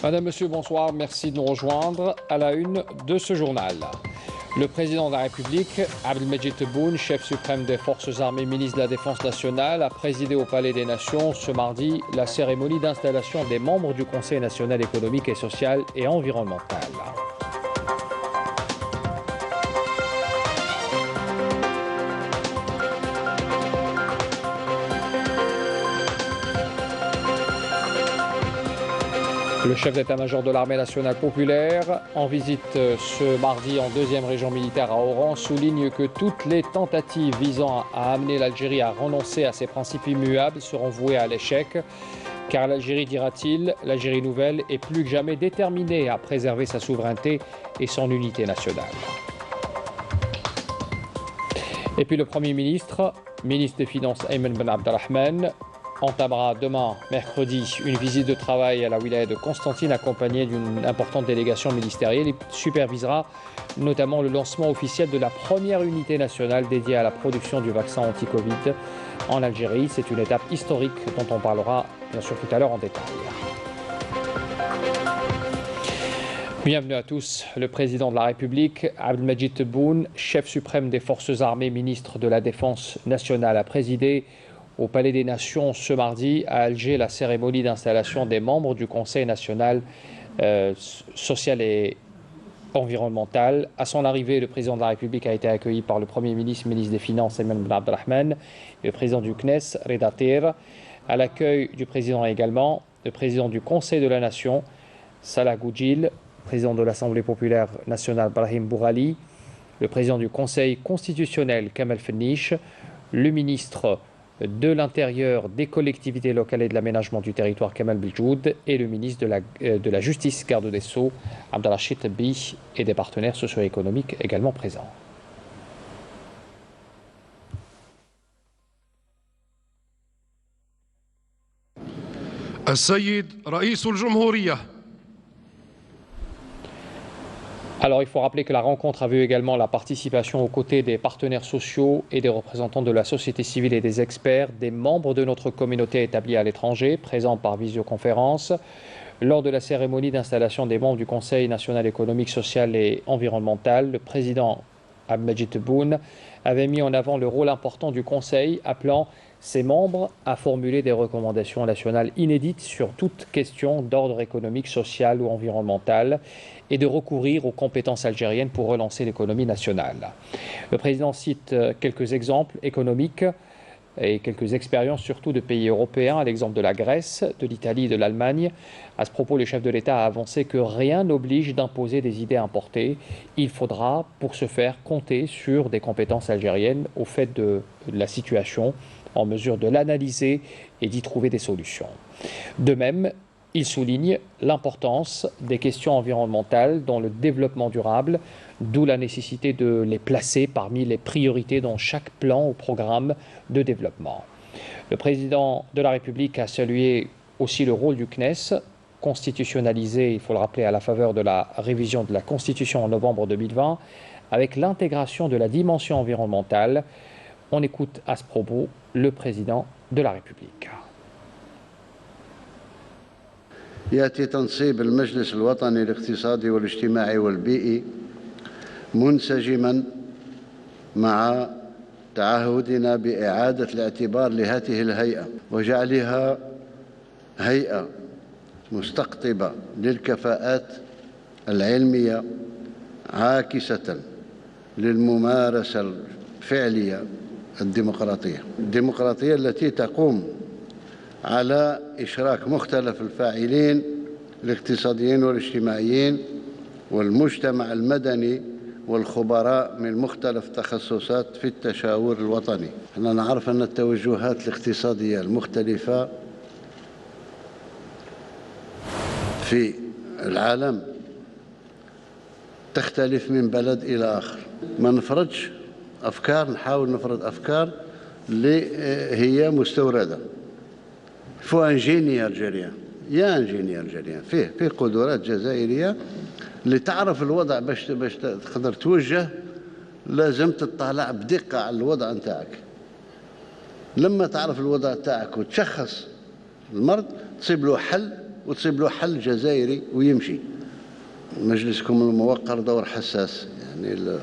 Madame, Monsieur, bonsoir. Merci de nous rejoindre à la une de ce journal. Le président de la République, Abdelmajid Tebboune, chef suprême des Forces armées, ministre de la Défense nationale, a présidé au Palais des Nations ce mardi la cérémonie d'installation des membres du Conseil national économique et social et environnemental. Le chef d'état-major de l'armée nationale populaire, en visite ce mardi en deuxième région militaire à Oran, souligne que toutes les tentatives visant à amener l'Algérie à renoncer à ses principes immuables seront vouées à l'échec, car l'Algérie, dira-t-il, l'Algérie nouvelle est plus que jamais déterminée à préserver sa souveraineté et son unité nationale. Et puis le Premier ministre, ministre des Finances Ayman Ben Abdelrahman, entamera demain, mercredi, une visite de travail à la wilaya de Constantine accompagnée d'une importante délégation ministérielle. Il supervisera notamment le lancement officiel de la première unité nationale dédiée à la production du vaccin anti-Covid en Algérie. C'est une étape historique dont on parlera bien sûr tout à l'heure en détail. Bienvenue à tous. Le président de la République, Abdelmajid Tebboune, chef suprême des Forces armées, ministre de la Défense nationale, a présidé au Palais des Nations ce mardi à Alger la cérémonie d'installation des membres du Conseil national social et environnemental. À son arrivée, le président de la République a été accueilli par le Premier ministre, ministre des Finances Ayman Ben Abdelrahman et le président du CNES, Reda Tir. À l'accueil du président également, le président du Conseil de la Nation, Salah Goudjil, président de l'Assemblée populaire nationale, Brahim Bourali, le président du Conseil constitutionnel, Kamel Fenniche, le ministre de l'Intérieur, des collectivités locales et de l'aménagement du territoire, Kamal Beljoud, et le ministre de la Justice, garde des Sceaux, Abdelrachid Tebbi, et des partenaires socio-économiques également présents. السيد رئيس الجمهورية. Alors, il faut rappeler que la rencontre a vu également la participation aux côtés des partenaires sociaux et des représentants de la société civile et des experts, des membres de notre communauté établie à l'étranger, présents par visioconférence. Lors de la cérémonie d'installation des membres du Conseil national économique, social et environnemental, le président Abdelmajid Tebboune avait mis en avant le rôle important du Conseil, appelant ses membres à formuler des recommandations nationales inédites sur toute question d'ordre économique, social ou environnemental et de recourir aux compétences algériennes pour relancer l'économie nationale. Le président cite quelques exemples économiques et quelques expériences surtout de pays européens, à l'exemple de la Grèce, de l'Italie et de l'Allemagne. À ce propos, le chef de l'État a avancé que rien n'oblige d'imposer des idées importées. Il faudra, pour ce faire, compter sur des compétences algériennes au fait de la situation, en mesure de l'analyser et d'y trouver des solutions. De même, il souligne l'importance des questions environnementales dans le développement durable, d'où la nécessité de les placer parmi les priorités dans chaque plan ou programme de développement. Le président de la République a salué aussi le rôle du CNES, constitutionnalisé, il faut le rappeler, à la faveur de la révision de la Constitution en novembre 2020, avec l'intégration de la dimension environnementale. On écoute à ce propos le président de la République. يأتي تنصيب المجلس الوطني الاقتصادي والاجتماعي والبيئي منسجما مع تعهدنا بإعادة الاعتبار لهذه الهيئة وجعلها هيئة مستقطبة للكفاءات العلمية عاكسة للممارسة الفعلية الديمقراطية التي تقوم على إشراك مختلف الفاعلين الاقتصاديين والاجتماعيين والمجتمع المدني والخبراء من مختلف التخصصات في التشاور الوطني. احنا نعرف أن التوجهات الاقتصادية المختلفة في العالم تختلف من بلد إلى آخر. ما نفرضش أفكار، نحاول نفرض أفكار اللي هي مستوردة. فو انجيني الجيريان يا انجيني الجيريان فيه قدرات جزائريه اللي تعرف الوضع باش تقدر توجه. لازم تطلع بدقه على الوضع نتاعك. لما تعرف الوضع نتاعك وتشخص المرض تصيب له حل وتصيب له حل جزائري ويمشي. مجلسكم الموقر دور حساس، يعني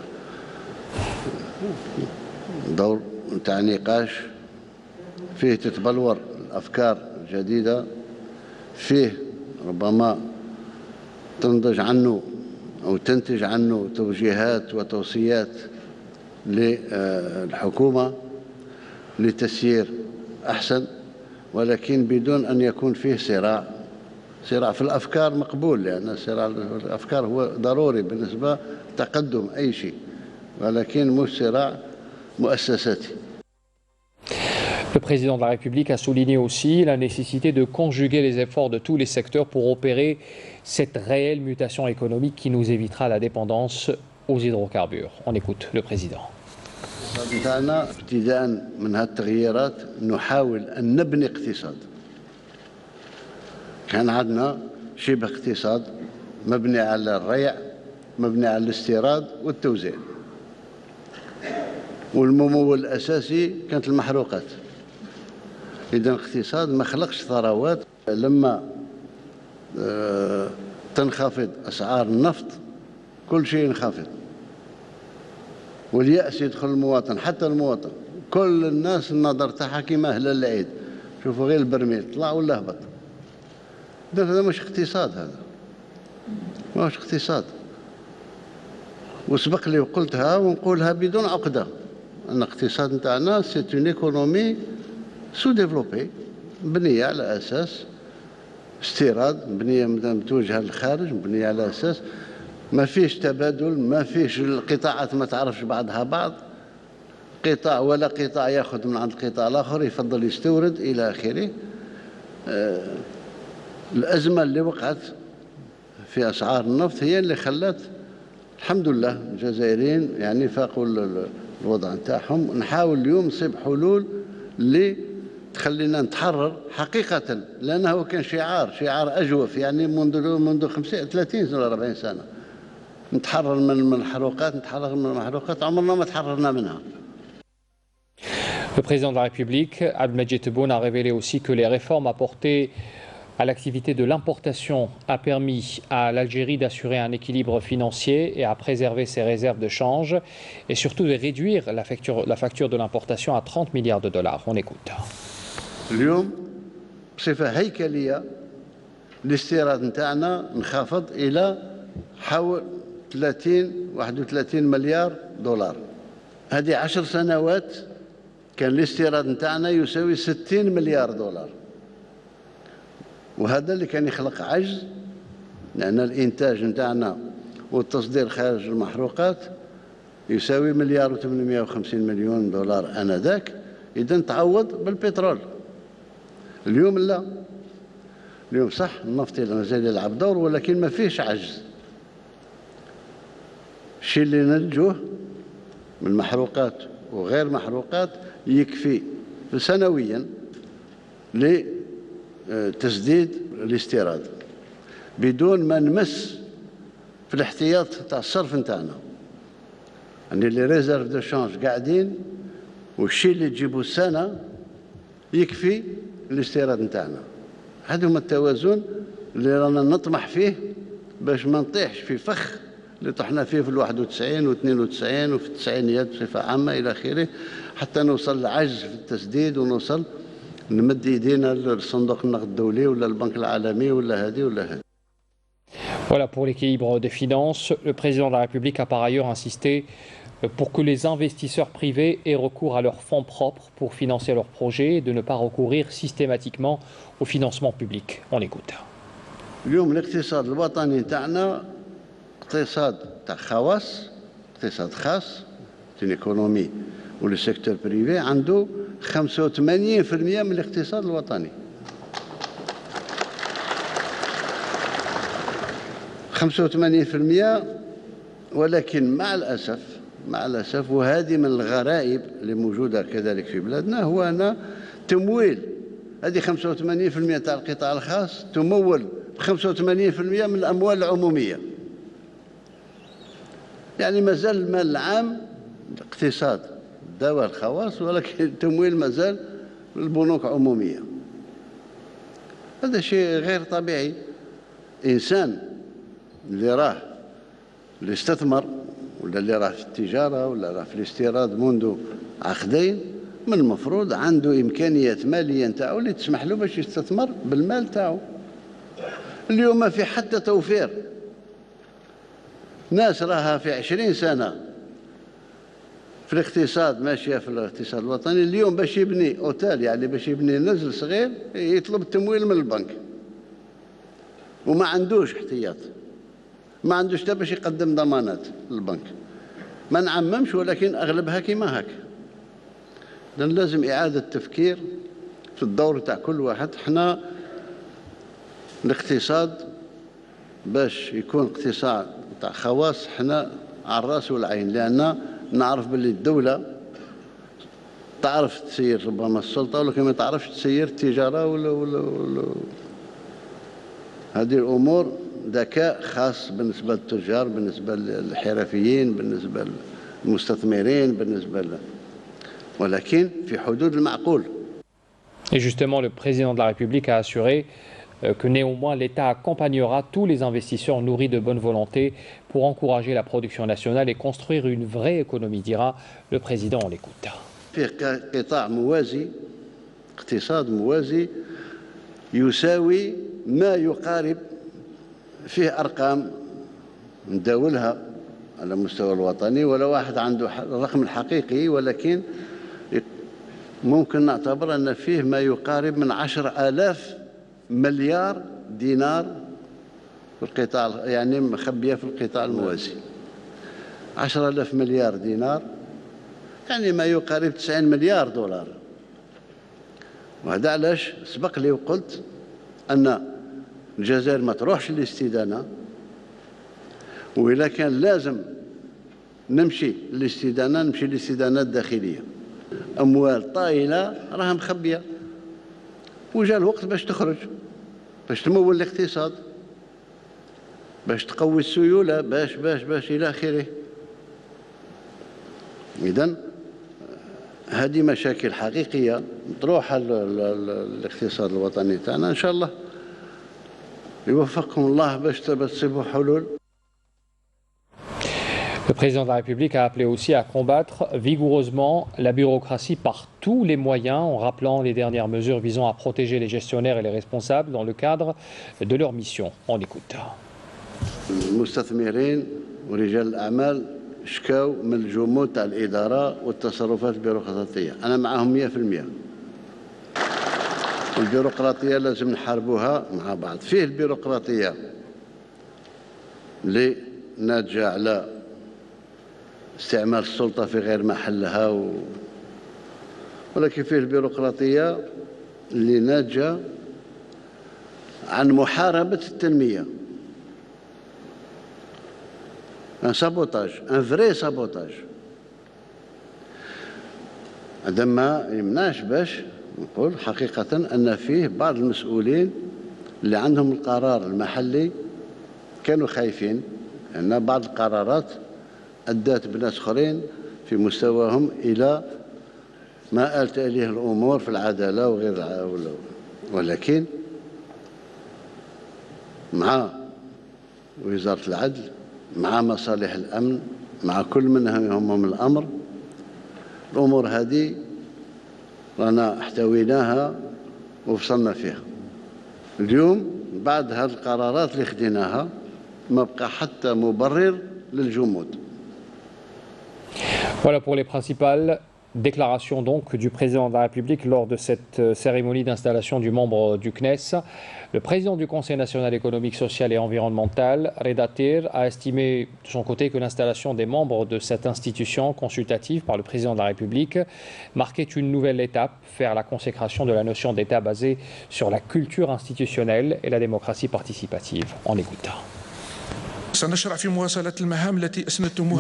دور نتاع نقاش فيه تتبلور الأفكار الجديدة، فيه ربما تنتج عنه أو تنتج عنه توجيهات وتوصيات للحكومة لتسيير أحسن، ولكن بدون أن يكون فيه صراع. صراع في الأفكار مقبول، لأن صراع الأفكار هو ضروري بالنسبة لتقدم أي شيء، ولكن مش صراع مؤسساتي. Le président de la République a souligné aussi la nécessité de conjuguer les efforts de tous les secteurs pour opérer cette réelle mutation économique qui nous évitera la dépendance aux hydrocarbures. On écoute le président. ابتداء من هذه التغييرات نحاول أن نبني اقتصاد. كان عندنا شبه اقتصاد مبني على الريع، مبني على الاستيراد والتوزيع، والممول الأساسي كانت المحروقات. إذا الاقتصاد ما خلقش ثروات. لما تنخفض أسعار النفط كل شيء ينخفض، واليأس يدخل المواطن، حتى المواطن كل الناس النظر تاعها كيما هلال العيد، شوفوا غير البرميل طلع ولا هبط. هذا مش اقتصاد، هذا مش اقتصاد. وسبق لي وقلتها ونقولها بدون عقدة، أن الاقتصاد نتاعنا سي اون ايكونومي سو ديفلوبي، مبنية على أساس استيراد، مبنية متوجهة للخارج، مبنية على أساس ما فيش تبادل، ما فيش القطاعات ما تعرفش بعضها بعض، قطاع ولا قطاع ياخذ من عند القطاع الآخر، يفضل يستورد إلى آخره. الأزمة اللي وقعت في أسعار النفط هي اللي خلت الحمد لله الجزائريين يعني فاقوا الوضع نتاعهم. نحاول اليوم نصيب حلول اللي تخلينا نتحرر حقيقة، لأنه كان شعار أجوف يعني منذ 30 ولا 40 سنة. نتحرر من الحروقات، نتحرر من المحروقات، عمرنا ما تحررنا منها. Le président de la République, Abdelmadjid Tebboune, a révélé aussi que les réformes apportées à l'activité de l'importation a permis à l'Algérie d'assurer un équilibre financier et à préserver ses réserves de change et surtout de réduire la facture de l'importation à 30 milliards de dollars. On écoute. اليوم بصفة هيكلية الاستيراد نتاعنا انخفض إلى حول 31 مليار دولار. هذه 10 سنوات كان الاستيراد نتاعنا يساوي 60 مليار دولار، وهذا اللي كان يخلق عجز، لأن الإنتاج نتاعنا والتصدير خارج المحروقات يساوي 1,850,000,000 دولار آنذاك. إذا تعوض بالبترول. اليوم لا، اليوم صح النفط مازال يلعب دور، ولكن ما فيش عجز. الشيء اللي ننتجوه من محروقات وغير محروقات يكفي سنويا لتسديد الاستيراد بدون ما نمس في الاحتياط تاع الصرف نتاعنا. يعني لي ريزيرف دو شونج قاعدين، والشيء اللي تجيبه السنة يكفي الاستيراد نتاعنا. هذا هو التوازن اللي رانا نطمح فيه باش ما نطيحش في فخ اللي طحنا فيه في 91 و92 وفي التسعينيات بصفة عامة إلى آخره، حتى نوصل لعجز في التسديد ونوصل نمد ايدينا لصندوق النقد الدولي ولا البنك العالمي ولا هذه ولا هذه. Voilà pour l'équilibre des finances. Le président de la République a par ailleurs insisté pour que les investisseurs privés aient recours à leurs fonds propres pour financer leurs projets et de ne pas recourir systématiquement au financement public. On écoute. اليوم الاقتصاد الوطني تاعنا اقتصاد تاع خواص، اقتصاد خاص، تين ايكونومي ولو سيكتور بريفي عنده 85% من الاقتصاد الوطني. 85%، ولكن مع الأسف وهذه من الغرائب اللي موجودة كذلك في بلادنا، هو أن تمويل هذه 85% تاع القطاع الخاص تمول ب 85% من الأموال العمومية. يعني مازال المال العام الاقتصاد دواء الخواص، ولكن التمويل مازال البنوك عمومية. هذا شيء غير طبيعي. إنسان اللي استثمر ولا اللي راه في التجارة ولا راه في الاستيراد منذ عقدين، من المفروض عنده إمكانيات مالية نتاعو اللي تسمح له باش يستثمر بالمال تاعو. اليوم ما في حتى توفير. ناس راها في 20 سنة في الاقتصاد ماشية في الاقتصاد الوطني، اليوم باش يبني أوتيل، يعني باش يبني نزل صغير، يطلب التمويل من البنك وما عندوش احتياط، ما عندوش حتى باش يقدم ضمانات للبنك. ما نعممش، ولكن أغلبها كيما هكا. لأن لازم إعادة تفكير في الدور تاع كل واحد. حنا الاقتصاد باش يكون اقتصاد تاع خواص حنا على الراس والعين، لأن نعرف باللي الدولة تعرف تسير ربما السلطة، ولكن ما تعرفش تسير التجارة ولا هذه الأمور ذكاء خاص بالنسبة للتجار، بالنسبة للحرفيين، بالنسبة للمستثمرين، ولكن في حدود المعقول. Et justement, le président de la République a assuré que néanmoins l'État accompagnera tous les investisseurs nourris de bonne volonté pour encourager la production nationale et construire une vraie économie, dira le président. On l'écoute. فيه قطاع موازي، اقتصاد موازي يساوي ما يقارب، فيه أرقام نداولها على المستوى الوطني، ولا واحد عنده الرقم الحقيقي، ولكن ممكن نعتبر أن فيه ما يقارب من 10,000 مليار دينار في القطاع، يعني مخبية في القطاع الموازي. 10,000 مليار دينار يعني ما يقارب 90 مليار دولار. وهذا علاش سبق لي وقلت أن الجزائر ما تروحش للاستدانة، وإلا كان لازم نمشي للاستدانة نمشي للاستدانة الداخلية. أموال طائلة راها مخبية، وجاء الوقت باش تخرج، باش تمول الاقتصاد، باش تقوي السيولة، باش إلى آخره. إذن هذه مشاكل حقيقية تروح الاقتصاد الوطني تاعنا. إن شاء الله يوفقكم الله باش تصيبوا حلول. Le président de la République a appelé aussi à combattre vigoureusement la bureaucratie par tous les moyens, en rappelant les dernières mesures visant à protéger les gestionnaires et les responsables dans le cadre de leur mission. On écoute. المستثمرين ورجال الأعمال شكاو من الجمود تاع الإدارة والتصرفات البيروقراطية. أنا معهم 100%. البيروقراطية لازم نحاربوها مع بعض. فيه البيروقراطية اللي ناتجة على استعمال السلطة في غير محلها ولكن فيه البيروقراطية اللي ناتجة عن محاربة التنمية. ان سابوتاج، ان فري سابوتاج. هذا ما يمنعش باش نقول حقيقة أن فيه بعض المسؤولين اللي عندهم القرار المحلي كانوا خايفين أن بعض القرارات أدت بناس آخرين في مستواهم إلى ما آلت إليه الأمور في العدالة وغير، ولكن مع وزارة العدل، مع مصالح الأمن، مع كل منهم يهمهم الأمر، الأمور هذه رانا احتويناها وفصلنا فيها. اليوم بعد هذه القرارات اللي خديناها ما بقى حتى مبرر للجمود. Voilà pour les principales déclaration donc du président de la République lors de cette cérémonie d'installation du membre du CNES. Le président du Conseil national économique, social et environnemental, Reda Tir, a estimé de son côté que l'installation des membres de cette institution consultative par le président de la République marquait une nouvelle étape vers la consécration de la notion d'État basée sur la culture institutionnelle et la démocratie participative. En écoutant.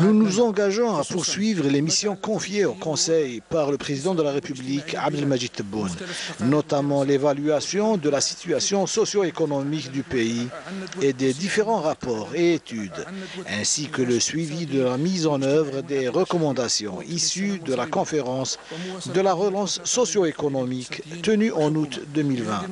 Nous nous engageons à poursuivre les missions confiées au Conseil par le président de la République, Abdelmadjid Tebboune, notamment l'évaluation de la situation socio-économique du pays et des différents rapports et études, ainsi que le suivi de la mise en œuvre des recommandations issues de la conférence de la relance socio-économique tenue en août 2020.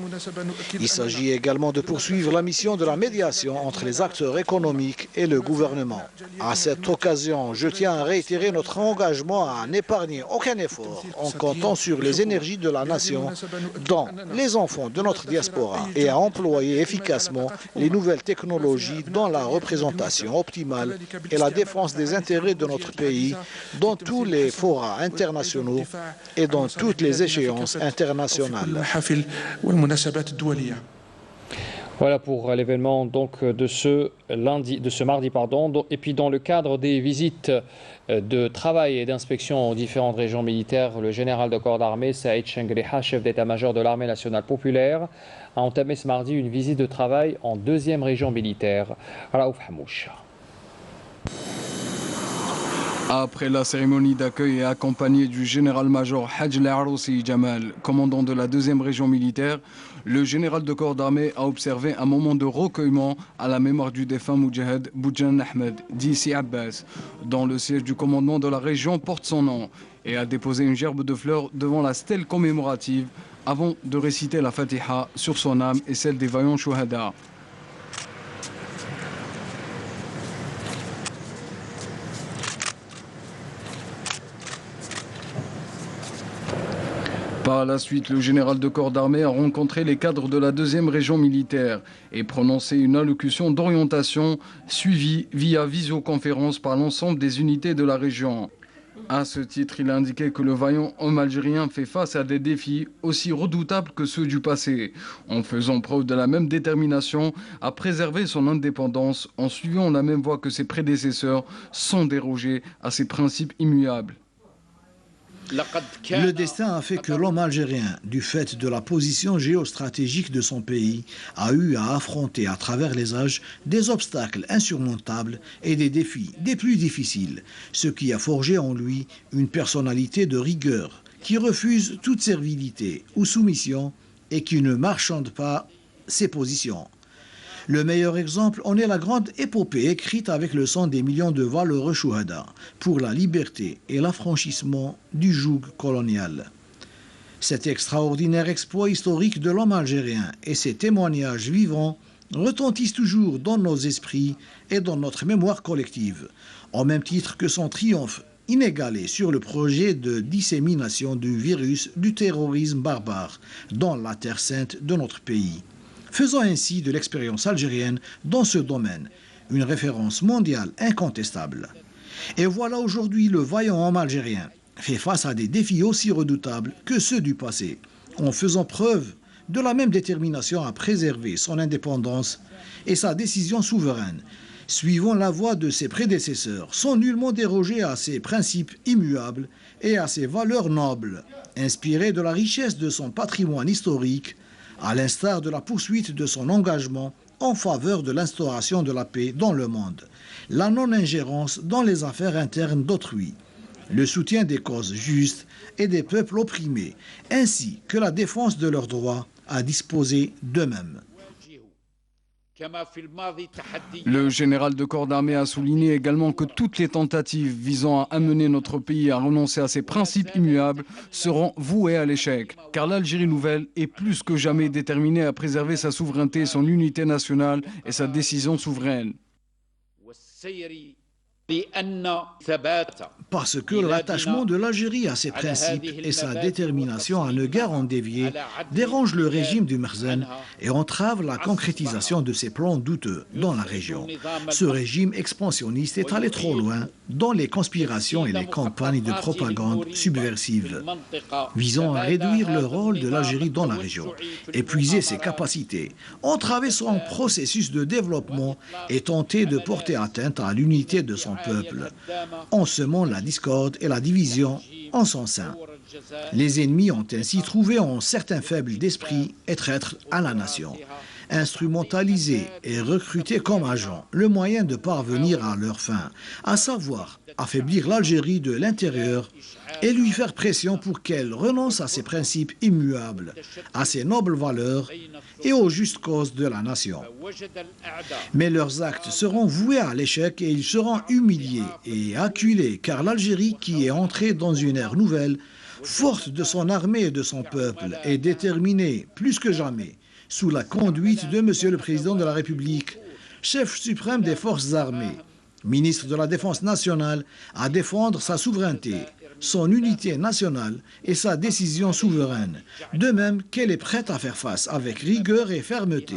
Il s'agit également de poursuivre la mission de la médiation entre les acteurs économiques et le gouvernement. À cette occasion, je tiens à réitérer notre engagement à n'épargner aucun effort en comptant sur les énergies de la nation, dont les enfants de notre diaspora, et à employer efficacement les nouvelles technologies dans la représentation optimale et la défense des intérêts de notre pays dans tous les forats internationaux et dans toutes les échéances internationales. Voilà pour l'événement donc de ce mardi. Et puis dans le cadre des visites de travail et d'inspection aux différentes régions militaires, le général de corps d'armée Saïd Chengriha, chef d'état-major de l'armée nationale populaire, a entamé ce mardi une visite de travail en 2e région militaire. Raouf Hamouch. Après la cérémonie d'accueil et accompagné du général-major Hajj Al-Aroussi Jamal, commandant de la 2e région militaire, le général de corps d'armée a observé un moment de recueillement à la mémoire du défunt Moudjahed Boujan Ahmed, dit Si Abbas, dont le siège du commandement de la région porte son nom, et a déposé une gerbe de fleurs devant la stèle commémorative avant de réciter la Fatiha sur son âme et celle des vaillants Chouhada. Par la suite, le général de corps d'armée a rencontré les cadres de la 2e région militaire et prononcé une allocution d'orientation suivie via visioconférence par l'ensemble des unités de la région. À ce titre, il a indiqué que le vaillant homme algérien fait face à des défis aussi redoutables que ceux du passé, en faisant preuve de la même détermination à préserver son indépendance en suivant la même voie que ses prédécesseurs sans déroger à ses principes immuables. Le destin a fait que l'homme algérien, du fait de la position géostratégique de son pays, a eu à affronter à travers les âges des obstacles insurmontables et des défis des plus difficiles, ce qui a forgé en lui une personnalité de rigueur qui refuse toute servilité ou soumission et qui ne marchande pas ses positions. Le meilleur exemple en est la grande épopée écrite avec le sang des millions de valeureux chouhada pour la liberté et l'affranchissement du joug colonial. Cet extraordinaire exploit historique de l'homme algérien et ses témoignages vivants retentissent toujours dans nos esprits et dans notre mémoire collective, au même titre que son triomphe inégalé sur le projet de dissémination du virus du terrorisme barbare dans la terre sainte de notre pays, faisant ainsi de l'expérience algérienne dans ce domaine une référence mondiale incontestable. Et voilà aujourd'hui le vaillant homme algérien fait face à des défis aussi redoutables que ceux du passé, en faisant preuve de la même détermination à préserver son indépendance et sa décision souveraine, suivant la voie de ses prédécesseurs, sans nullement déroger à ses principes immuables et à ses valeurs nobles, inspirées de la richesse de son patrimoine historique, à l'instar de la poursuite de son engagement en faveur de l'instauration de la paix dans le monde, la non-ingérence dans les affaires internes d'autrui, le soutien des causes justes et des peuples opprimés, ainsi que la défense de leurs droits à disposer d'eux-mêmes. Le général de corps d'armée a souligné également que toutes les tentatives visant à amener notre pays à renoncer à ses principes immuables seront vouées à l'échec, car l'Algérie nouvelle est plus que jamais déterminée à préserver sa souveraineté, son unité nationale et sa décision souveraine. Parce que l'attachement de l'Algérie à ses principes et sa détermination à ne guère en dévier dérange le régime du Merzen et entrave la concrétisation de ses plans douteux dans la région. Ce régime expansionniste est allé trop loin dans les conspirations et les campagnes de propagande subversive visant à réduire le rôle de l'Algérie dans la région, épuiser ses capacités, entraver son processus de développement et tenter de porter atteinte à l'unité de son peuple, en semant la discorde et la division en son sein. Les ennemis ont ainsi trouvé en certains faibles d'esprit et traîtres à la nation. instrumentaliser et recruter comme agents le moyen de parvenir à leur fin, à savoir affaiblir l'Algérie de l'intérieur et lui faire pression pour qu'elle renonce à ses principes immuables, à ses nobles valeurs et aux justes causes de la nation. Mais leurs actes seront voués à l'échec et ils seront humiliés et acculés car l'Algérie, qui est entrée dans une ère nouvelle, forte de son armée et de son peuple, est déterminée plus que jamais, sous la conduite de Monsieur le Président de la République, chef suprême des forces armées, ministre de la Défense nationale, à défendre sa souveraineté, son unité nationale et sa décision souveraine, de même qu'elle est prête à faire face avec rigueur et fermeté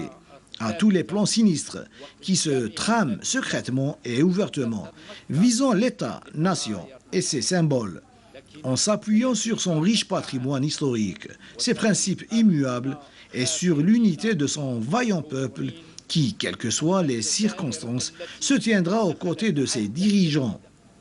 à tous les plans sinistres qui se trament secrètement et ouvertement, visant l'État-nation et ses symboles, en s'appuyant sur son riche patrimoine historique, ses principes immuables et sur l'unité de son vaillant peuple qui, quelles que soient les circonstances, se tiendra aux côtés de ses dirigeants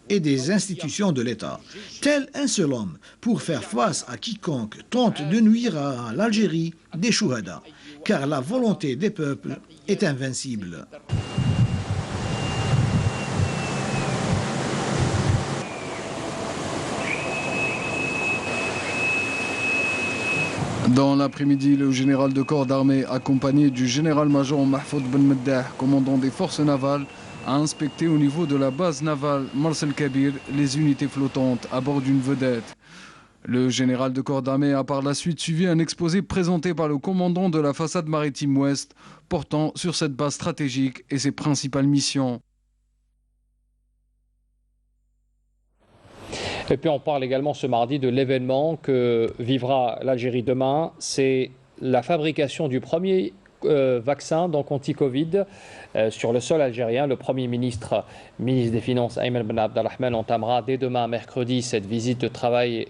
et des institutions de l'État, tel un seul homme pour faire face à quiconque tente de nuire à l'Algérie des chouhadas, car la volonté des peuples est invincible. Dans l'après-midi, le général de corps d'armée, accompagné du général-major Mahfoud Ben Meddah, commandant des forces navales, a inspecté au niveau de la base navale Mars El Kabir les unités flottantes à bord d'une vedette. Le général de corps d'armée a par la suite suivi un exposé présenté par le commandant de la façade maritime ouest, portant sur cette base stratégique et ses principales missions. Et puis on parle également ce mardi de l'événement que vivra l'Algérie demain. C'est la fabrication du premier vaccin donc anti-Covid sur le sol algérien. Le Premier ministre des Finances, Ayman Ben Abdelrahman, entamera dès demain, mercredi, cette visite de travail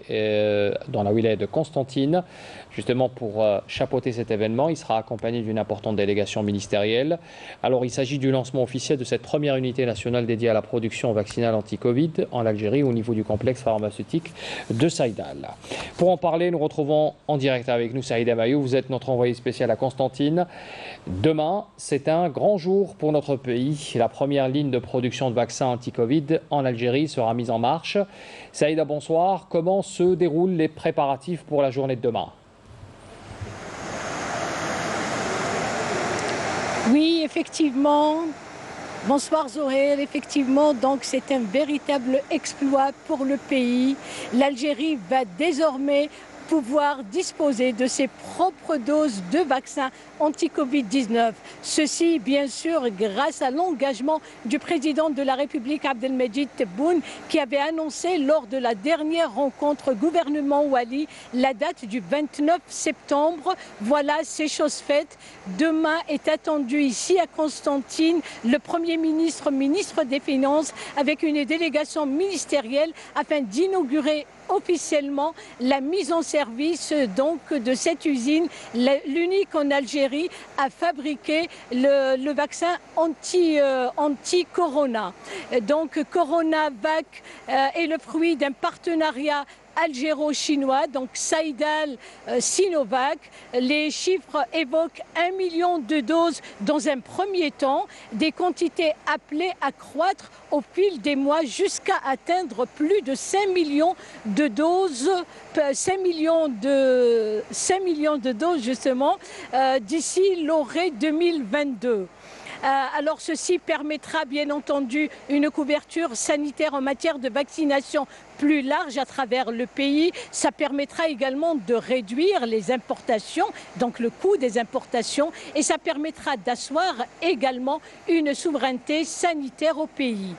dans la wilaya de Constantine, justement pour chapeauter cet événement. Il sera accompagné d'une importante délégation ministérielle. Alors, il s'agit du lancement officiel de cette première unité nationale dédiée à la production vaccinale anti-Covid en Algérie au niveau du complexe pharmaceutique de Saïdal. Pour en parler, nous retrouvons en direct avec nous Saïda Mayou. Vous êtes notre envoyé spécial à Constantine. Demain, c'est un grand jour pour notre pays. La première ligne de production de vaccins anti-Covid en Algérie sera mise en marche. Saïda, bonsoir. Comment se déroulent les préparatifs pour la journée de demain ? Oui, effectivement. Bonsoir Zoher. Effectivement, donc c'est un véritable exploit pour le pays. L'Algérie va désormais pouvoir disposer de ses propres doses de vaccins anti-Covid-19. Ceci, bien sûr, grâce à l'engagement du président de la République, Abdelmejid Tebboune, qui avait annoncé lors de la dernière rencontre gouvernement-Wali la date du 29 septembre. Voilà, c'est chose faite. Demain est attendu ici à Constantine le Premier ministre, ministre des Finances, avec une délégation ministérielle afin d'inaugurer officiellement la mise en service donc de cette usine, l'unique en Algérie à fabriquer le vaccin anti-corona. Donc CoronaVac est le fruit d'un partenariat algéro-chinois, donc Saïdal Sinovac. Les chiffres évoquent 1 million de doses dans un premier temps, des quantités appelées à croître au fil des mois jusqu'à atteindre plus de 5 millions de doses, 5 millions de doses justement d'ici l'orée 2022. Alors ceci permettra bien entendu une couverture sanitaire en matière de vaccination plus large à travers le pays. Ça permettra également de réduire les importations, donc le coût des importations, et ça permettra d'asseoir également une souveraineté sanitaire au pays.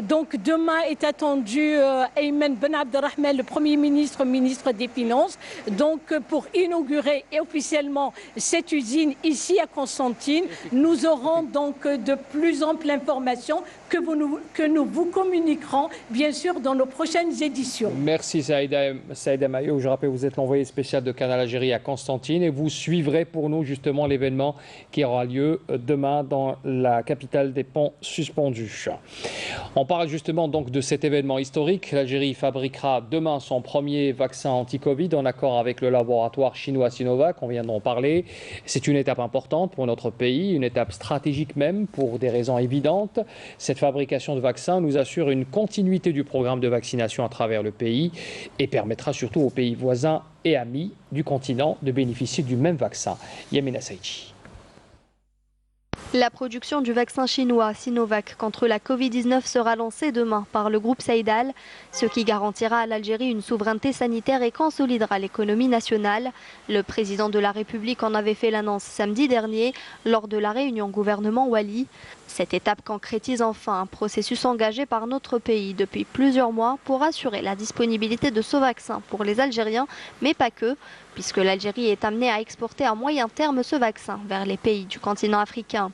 Donc demain est attendu Ayman Ben Abdelrahman, le Premier ministre, ministre des Finances, donc pour inaugurer officiellement cette usine ici à Constantine. Nous aurons donc de plus amples informations que nous vous communiquerons bien sûr dans nos prochaines éditions. Merci Saïda Mayo. Je rappelle, vous êtes l'envoyé spécial de Canal Algérie à Constantine et vous suivrez pour nous justement l'événement qui aura lieu demain dans la capitale des ponts suspendus. On parle justement donc de cet événement historique. L'Algérie fabriquera demain son premier vaccin anti-Covid en accord avec le laboratoire chinois Sinovac. On vient d'en parler. C'est une étape importante pour notre pays, une étape stratégique même pour des raisons évidentes. Cette fabrication de vaccins nous assure une continuité du programme de vaccination à travers le pays et permettra surtout aux pays voisins et amis du continent de bénéficier du même vaccin. Yamina Saïdi. La production du vaccin chinois Sinovac contre la Covid-19 sera lancée demain par le groupe Saïdal, ce qui garantira à l'Algérie une souveraineté sanitaire et consolidera l'économie nationale. Le président de la République en avait fait l'annonce samedi dernier lors de la réunion gouvernement Wali. Cette étape concrétise enfin un processus engagé par notre pays depuis plusieurs mois pour assurer la disponibilité de ce vaccin pour les Algériens, mais pas que, puisque l'Algérie est amenée à exporter à moyen terme ce vaccin vers les pays du continent africain.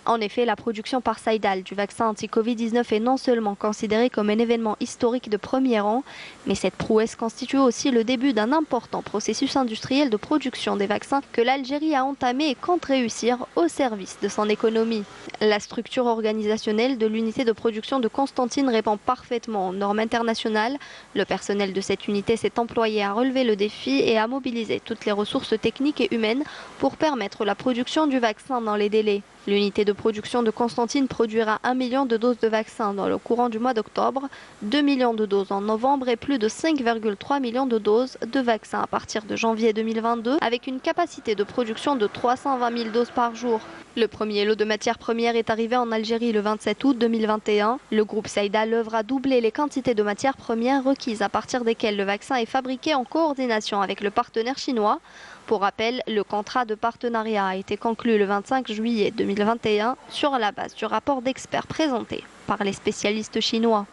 En effet, la production par Saïdal du vaccin anti-Covid-19 est non seulement considérée comme un événement historique de premier rang, mais cette prouesse constitue aussi le début d'un important processus industriel de production des vaccins que l'Algérie a entamé et compte réussir au service de son économie. La structure organisationnelle de l'unité de production de Constantine répond parfaitement aux normes internationales. Le personnel de cette unité s'est employé à relever le défi et à mobiliser toutes les ressources techniques et humaines pour permettre la production du vaccin dans les délais. L'unité de production de Constantine produira 1 million de doses de vaccins dans le courant du mois d'octobre, 2 millions de doses en novembre et plus de 5,3 millions de doses de vaccins à partir de janvier 2022 avec une capacité de production de 320 000 doses par jour. Le premier lot de matières premières est arrivé en Algérie le 27 août 2021. Le groupe Saïdal œuvre à doubler les quantités de matières premières requises à partir desquelles le vaccin est fabriqué en coordination avec le partenaire chinois. Pour rappel, le contrat de partenariat a été conclu le 25 juillet 2021 sur la base du rapport d'experts présenté par les spécialistes chinois.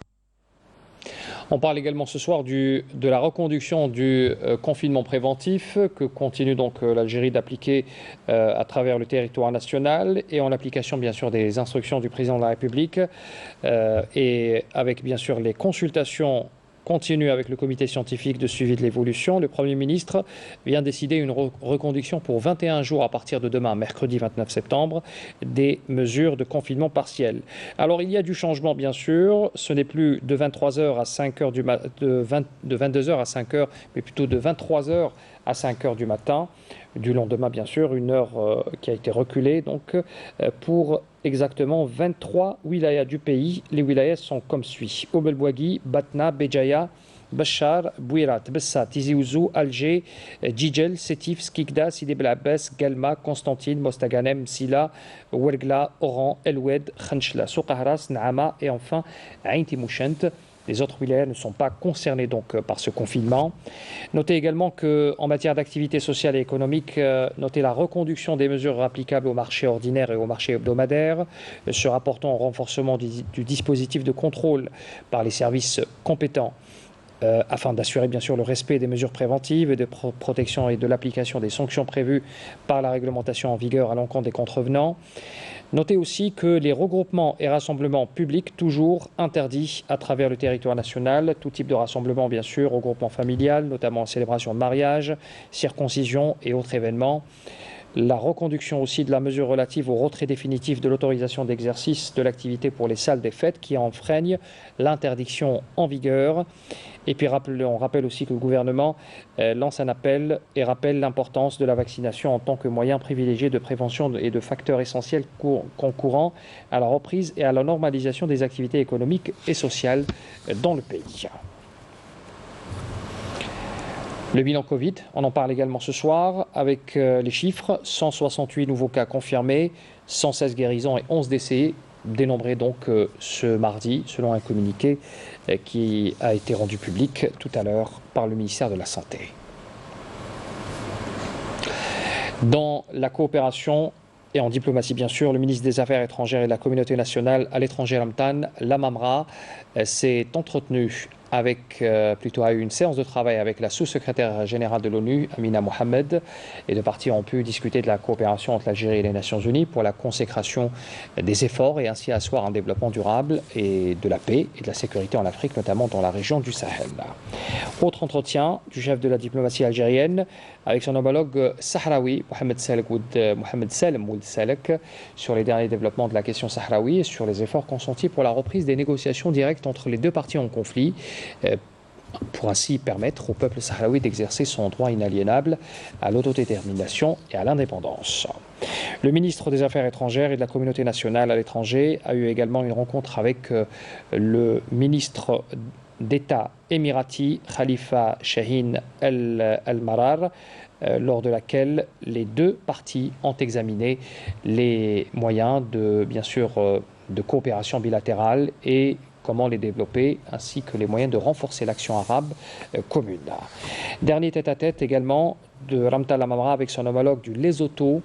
On parle également ce soir de la reconduction du confinement préventif que continue donc l'Algérie d'appliquer à travers le territoire national et en application bien sûr des instructions du président de la République et avec bien sûr les consultations continue avec le comité scientifique de suivi de l'évolution. Le Premier ministre vient décider une reconduction pour 21 jours à partir de demain, mercredi 29 septembre, des mesures de confinement partiel. Alors il y a du changement bien sûr, ce n'est plus de 23h à 5h de 22h à 5h, mais plutôt de 23h à 5h du matin, du lendemain bien sûr, une heure qui a été reculée donc pour exactement 23 wilayas du pays. Les wilayas sont comme suit: Oum El Bouaghi, Batna, Béjaïa, Bachar, Bouirat, Bessa, Tizi Ouzou, Alger, Djidjel, Sétif, Skikda, Sidi Bel Abbès, Galma, Constantine, Mostaganem, Sila, Ouergla, Oran, El Oued, Khanchla, Soukahras, Naama et enfin Ain Timouchent. Les autres wilayas ne sont pas concernés donc par ce confinement. Notez également qu'en matière d'activité sociale et économique, notez la reconduction des mesures applicables au marché ordinaire et au marché hebdomadaire, se rapportant au renforcement du dispositif de contrôle par les services compétents afin d'assurer bien sûr le respect des mesures préventives et de protection et de l'application des sanctions prévues par la réglementation en vigueur à l'encontre des contrevenants. Notez aussi que les regroupements et rassemblements publics, toujours interdits à travers le territoire national, tout type de rassemblement bien sûr, regroupement familial, notamment en célébration de mariage, circoncision et autres événements. La reconduction aussi de la mesure relative au retrait définitif de l'autorisation d'exercice de l'activité pour les salles des fêtes qui enfreignent l'interdiction en vigueur. Et puis on rappelle aussi que le gouvernement lance un appel et rappelle l'importance de la vaccination en tant que moyen privilégié de prévention et de facteur essentiel concourant à la reprise et à la normalisation des activités économiques et sociales dans le pays. Le bilan Covid, on en parle également ce soir avec les chiffres: 168 nouveaux cas confirmés, 116 guérisons et 11 décès dénombrés donc ce mardi, selon un communiqué qui a été rendu public tout à l'heure par le ministère de la Santé. Dans la coopération et en diplomatie bien sûr, le ministre des Affaires étrangères et de la communauté nationale à l'étranger Lamtan Lamamra s'est entretenu a eu une séance de travail avec la sous-secrétaire générale de l'ONU, Amina Mohamed. Les deux parties ont pu discuter de la coopération entre l'Algérie et les Nations Unies pour la consécration des efforts et ainsi asseoir un développement durable et de la paix et de la sécurité en Afrique, notamment dans la région du Sahel. Autre entretien du chef de la diplomatie algérienne avec son homologue sahraoui, Mohamed Salem Ould Salek, sur les derniers développements de la question sahraoui et sur les efforts consentis pour la reprise des négociations directes entre les deux parties en conflit, pour ainsi permettre au peuple sahraoui d'exercer son droit inaliénable à l'autodétermination et à l'indépendance. Le ministre des Affaires étrangères et de la communauté nationale à l'étranger a eu également une rencontre avec le ministre d'État émirati Khalifa Shahin Al-Marar, lors de laquelle les deux parties ont examiné les moyens de coopération bilatérale et comment les développer, ainsi que les moyens de renforcer l'action arabe commune. Dernier tête-à-tête également de Ramtal Lamamra avec son homologue du Lesotho,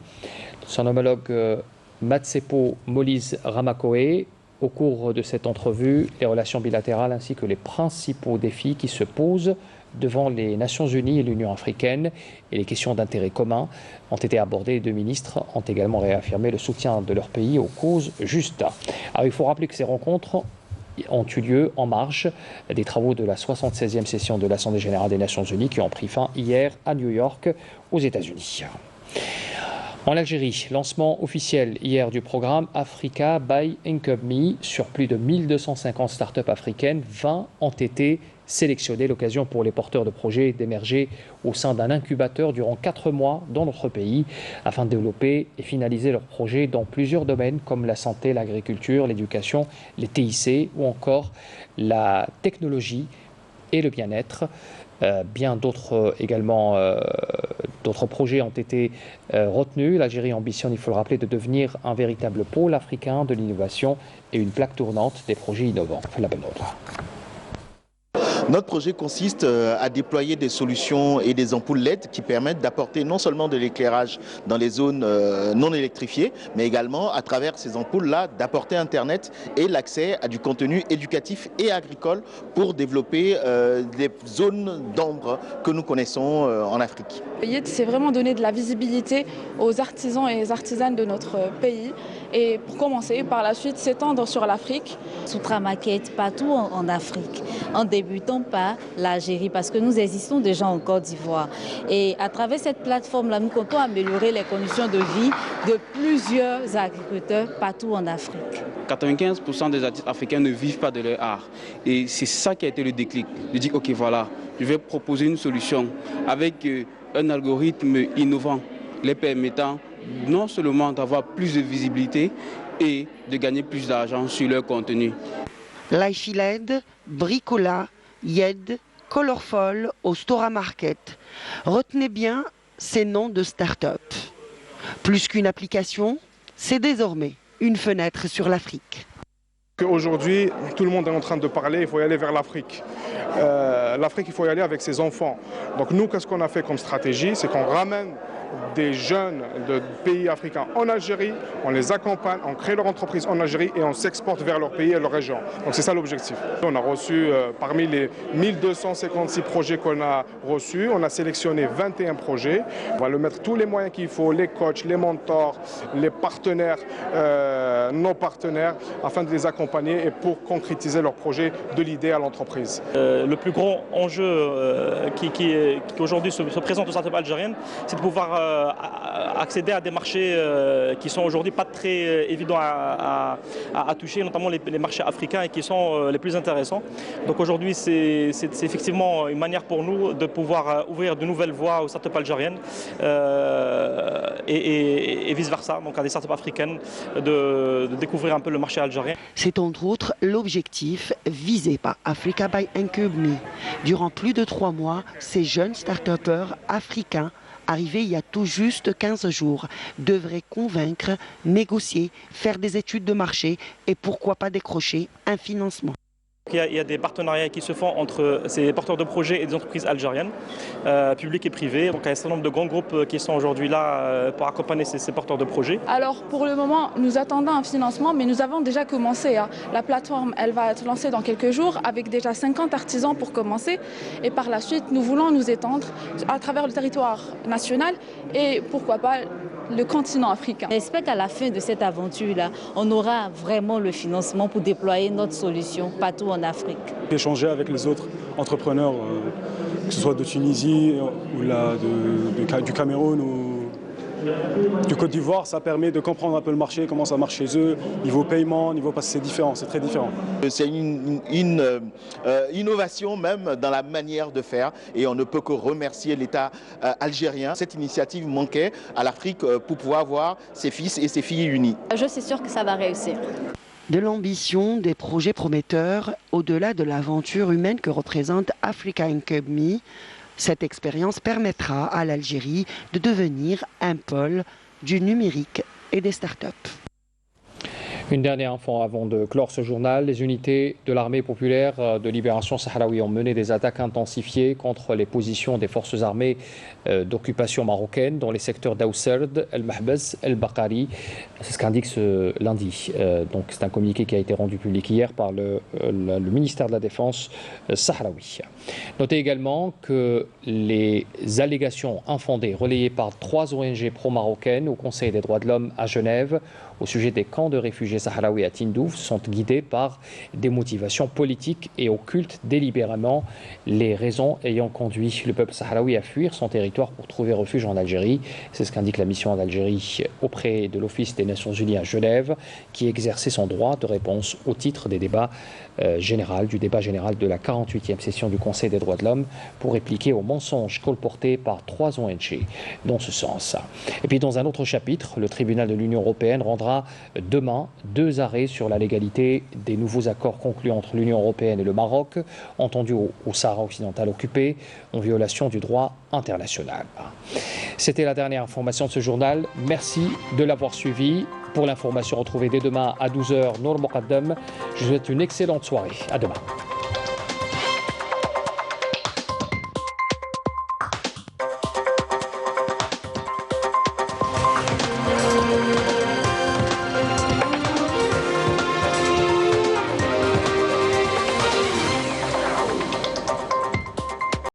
son homologue Matsepo Moïse Ramakoe. Au cours de cette entrevue, les relations bilatérales ainsi que les principaux défis qui se posent devant les Nations Unies et l'Union africaine et les questions d'intérêt commun ont été abordées. Les deux ministres ont également réaffirmé le soutien de leur pays aux causes justes. Alors, il faut rappeler que ces rencontres ont eu lieu en marge des travaux de la 76e session de l'Assemblée générale des Nations Unies qui ont pris fin hier à New York, aux États-Unis. En Algérie, lancement officiel hier du programme Africa by IncubMe sur plus de 1250 startups africaines. 20 ont été sélectionnées, l'occasion pour les porteurs de projets d'émerger au sein d'un incubateur durant 4 mois dans notre pays afin de développer et finaliser leurs projets dans plusieurs domaines comme la santé, l'agriculture, l'éducation, les TIC ou encore la technologie et le bien-être. Bien d'autres d'autres projets ont été retenus. L'Algérie ambitionne, il faut le rappeler, de devenir un véritable pôle africain de l'innovation et une plaque tournante des projets innovants. La bonne ordre. Notre projet consiste à déployer des solutions et des ampoules LED qui permettent d'apporter non seulement de l'éclairage dans les zones non électrifiées, mais également à travers ces ampoules-là d'apporter Internet et l'accès à du contenu éducatif et agricole pour développer des zones d'ombre que nous connaissons en Afrique. YED, c'est vraiment donner de la visibilité aux artisans et les artisanes de notre pays et pour commencer, par la suite, s'étendre sur l'Afrique. Soutra Maquette partout en Afrique, en débutant par l'Algérie parce que nous existons déjà en Côte d'Ivoire. Et à travers cette plateforme-là, nous comptons améliorer les conditions de vie de plusieurs agriculteurs partout en Afrique. 95% des artistes africains ne vivent pas de leur art. Et c'est ça qui a été le déclic. De dire, ok, voilà, je vais proposer une solution avec un algorithme innovant, les permettant non seulement d'avoir plus de visibilité et de gagner plus d'argent sur leur contenu. Laifi LED, Bricola, YED, Colorful, au Stora Market. Retenez bien ces noms de start-up. Plus qu'une application, c'est désormais une fenêtre sur l'Afrique. Aujourd'hui, tout le monde est en train de parler, il faut y aller vers l'Afrique. L'Afrique, il faut y aller avec ses enfants. Donc nous, qu'est-ce qu'on a fait comme stratégie? C'est qu'on ramène des jeunes de pays africains en Algérie, on les accompagne, on crée leur entreprise en Algérie et on s'exporte vers leur pays et leur région. Donc c'est ça l'objectif. On a reçu, parmi les 1256 projets qu'on a reçus, on a sélectionné 21 projets. On va leur mettre tous les moyens qu'il faut, les coachs, les mentors, les partenaires, nos partenaires, afin de les accompagner et pour concrétiser leur projet de l'idée à l'entreprise. Le plus gros enjeu qui aujourd'hui se présente aux startups algériennes, c'est de pouvoir accéder à des marchés qui sont aujourd'hui pas très évidents à toucher, notamment les marchés africains et qui sont les plus intéressants. Donc aujourd'hui, c'est effectivement une manière pour nous de pouvoir ouvrir de nouvelles voies aux startups algériennes et vice-versa, donc à des startups africaines de découvrir un peu le marché algérien. C'est entre autres l'objectif visé par Africa by IncubMe. Durant plus de 3 mois, ces jeunes start-upers africains arrivés il y a tout juste 15 jours, devraient convaincre, négocier, faire des études de marché et pourquoi pas décrocher un financement. Il y a des partenariats qui se font entre ces porteurs de projets et des entreprises algériennes, publiques et privées. Donc il y a un certain nombre de grands groupes qui sont aujourd'hui là pour accompagner ces porteurs de projets. Alors pour le moment, nous attendons un financement, mais nous avons déjà commencé. La plateforme, elle va être lancée dans quelques jours avec déjà 50 artisans pour commencer. Et par la suite, nous voulons nous étendre à travers le territoire national et pourquoi pas le continent africain. J'espère qu'à la fin de cette aventure-là, on aura vraiment le financement pour déployer notre solution partout en Afrique. Échanger avec les autres entrepreneurs, que ce soit de Tunisie ou du Cameroun ou du Côte d'Ivoire, ça permet de comprendre un peu le marché, comment ça marche chez eux, niveau paiement, parce que c'est différent, c'est très différent. C'est une innovation même dans la manière de faire et on ne peut que remercier l'État algérien. Cette initiative manquait à l'Afrique pour pouvoir voir ses fils et ses filles unis. Je suis sûre que ça va réussir. De l'ambition, des projets prometteurs, au-delà de l'aventure humaine que représente Africa Incub Me, cette expérience permettra à l'Algérie de devenir un pôle du numérique et des startups. Une dernière info avant de clore ce journal. Les unités de l'armée populaire de libération sahraoui ont mené des attaques intensifiées contre les positions des forces armées d'occupation marocaines dans les secteurs d'Aousserd, El Mahbez, El Bakari. C'est ce qu'indique ce lundi. Donc c'est un communiqué qui a été rendu public hier par le ministère de la Défense sahraoui. Notez également que les allégations infondées relayées par 3 ONG pro-marocaines au Conseil des droits de l'homme à Genève au sujet des camps de réfugiés sahraouis à Tindouf sont guidés par des motivations politiques et occultent délibérément les raisons ayant conduit le peuple sahraoui à fuir son territoire pour trouver refuge en Algérie. C'est ce qu'indique la mission d'Algérie auprès de l'Office des Nations Unies à Genève, qui exerçait son droit de réponse au titre des débats du débat général de la 48e session du Conseil des droits de l'homme pour répliquer aux mensonges colportés par 3 ONG dans ce sens. Et puis dans un autre chapitre, le tribunal de l'Union européenne rendra demain 2 arrêts sur la légalité des nouveaux accords conclus entre l'Union européenne et le Maroc, entendus au Sahara occidental occupé, en violation du droit international. C'était la dernière information de ce journal. Merci de l'avoir suivi. Pour l'information retrouvée dès demain à 12h, Nour Moqaddam. Je vous souhaite une excellente soirée. À demain.